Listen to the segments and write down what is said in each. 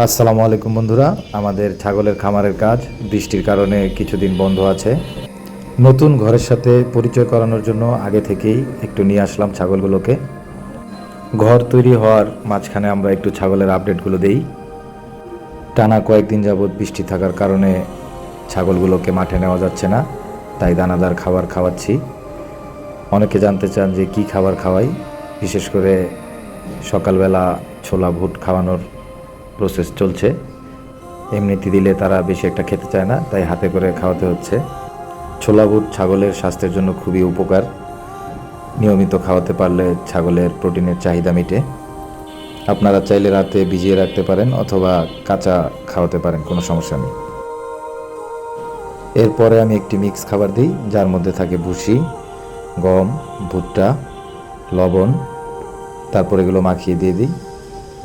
আসসালামু আলাইকুম বন্ধুরা, আমাদের ছাগলের খামারের কাজ বৃষ্টির কারণে কিছুদিন বন্ধ আছে। নতুন ঘরের সাথে পরিচয় করানোর জন্য আগে থেকেই একটু নিয়ে আসলাম ছাগলগুলোকে। ঘর তৈরি হওয়ার মাঝখানে আমরা একটু ছাগলের আপডেটগুলো দেই। টানা কয়েকদিন যাবৎ বৃষ্টি থাকার কারণে ছাগলগুলোকে মাঠে নেওয়া যাচ্ছে না, তাই দানাদার খাবার খাওয়াচ্ছি। অনেকে জানতে চান যে কি খাবার খাওয়াই। বিশেষ করে সকালবেলা ছোলা বুট খাওয়ানোর প্রসেস চলছে। এমনিতে দিলে তারা বেশি একটা খেতে চায় না, তাই হাতে করে খাওয়াতে হচ্ছে। ছোলা বুট ছাগলের স্বাস্থ্যের জন্য খুবই উপকার। নিয়মিত খাওয়াতে পারলে ছাগলের প্রোটিনের চাহিদা মিটে। আপনারা চাইলে রাতে ভিজিয়ে রাখতে পারেন অথবা কাঁচা খাওয়াতে পারেন, কোনো সমস্যা নেই। এরপরে আমি একটি মিক্স খাবার দিই, যার মধ্যে থাকে ভুসি, গম, ভুট্টা, লবণ। তারপর এগুলো মাখিয়ে দিয়ে দিই।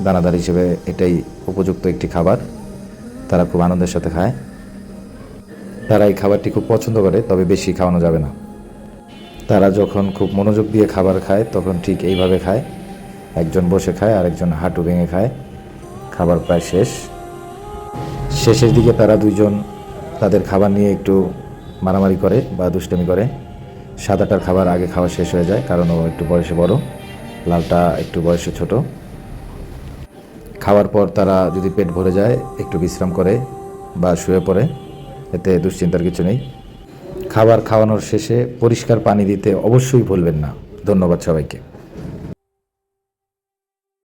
দানাদার হিসেবে এটাই উপযুক্ত একটি খাবার, তারা খুব আনন্দের সাথে খায়। তারা এই খাবারটি খুব পছন্দ করে, তবে বেশি খাওয়ানো যাবে না। তারা যখন খুব মনোযোগ দিয়ে খাবার খায় তখন ঠিক এইভাবে খায়। একজন বসে খায় আর একজন হাঁটু ভেঙে খায়। খাবার প্রায় শেষের দিকে তারা দুইজন তাদের খাবার নিয়ে একটু মারামারি করে বা দুষ্টামি করে। সাদাটার খাবার আগে খাওয়া শেষ হয়ে যায়, কারণ ও একটু বয়সে বড়, লালটা একটু বয়সে ছোট। খাওয়ার পর তারা যদি পেট ভরে যায় একটু বিশ্রাম করে বা শুয়ে পড়ে, এতে দুশ্চিন্তার কিছু নেই। খাবার খাওয়ানোর শেষে পরিষ্কার পানি দিতে অবশ্যই ভুলবেন না। ধন্যবাদ সবাইকে।